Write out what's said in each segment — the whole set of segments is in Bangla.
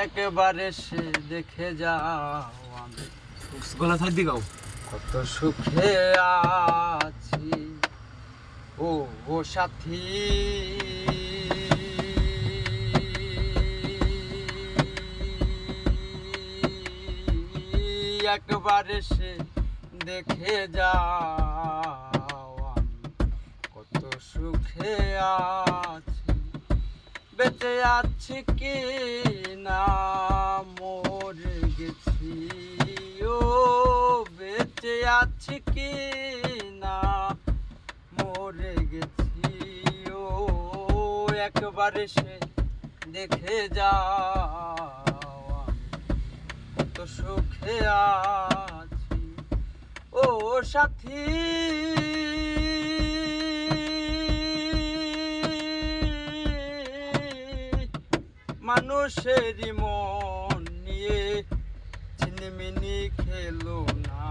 একেবারে সে দেখে যাও আমি গলা সাইড দিকে গাও। কত সুখে আছি ও ও সাথী। একবারে সে দেখে যাও আমি কত সুখে আছি। বেঁচে আছি কি না মরে গেছি, ও বেঁচে আছি কি না মরে গেছি, ও একবারে সে দেখে যাও আমি কত সুখে আছি ও সাথী। মানুষেরই মন নিয়ে ছিনিমিনি খেলো না,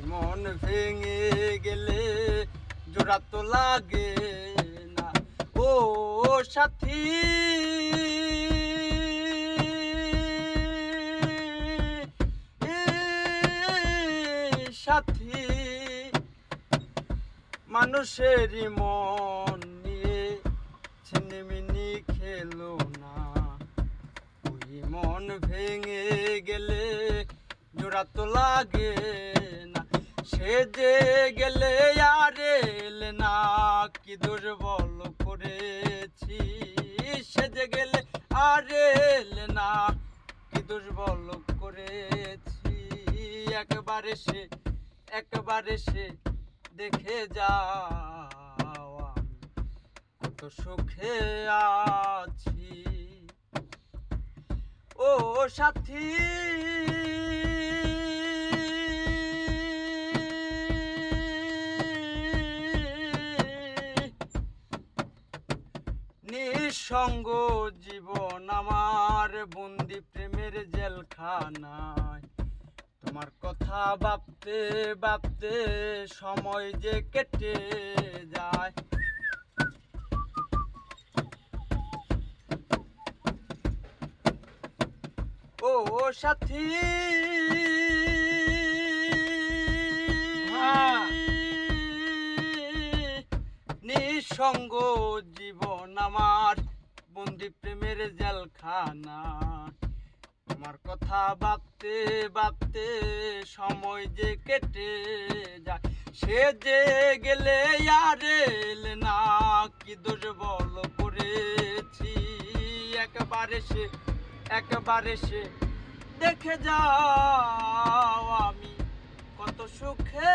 মন ভেঙে গেলে জোড়া তো লাগে না ও সাথী। সাথী মানুষেরই মন নিয়ে ছিনিমিনি খেলো না, ওই মন ভেঙে গেলে জোড়া তো লাগে না। সে যে গেলে আর এলে না, কি দুর্বল করেছি, সে যে গেলে আর এলে না, কি দুর্বল করেছি। একবারে সে দেখে যাও আমি কত সুখে আছি ও সাথী। নিঃসঙ্গ জীবন আমার বন্দি প্রেমের জেলখানায়, তোমার কথা ভাবতে ভাবতে সময় যে কেটে যায়। ও সাথী নিঃসঙ্গ জীবন আমার বন্দি প্রেমের জেলখানা, তোমার কথা ভাবতে ভাবতে সময় যে কেটে যায়। সে যে গেলে আর এলে না, কি দুর্বল করেছি। একবারে সে দেখে যাও আমি কত সুখে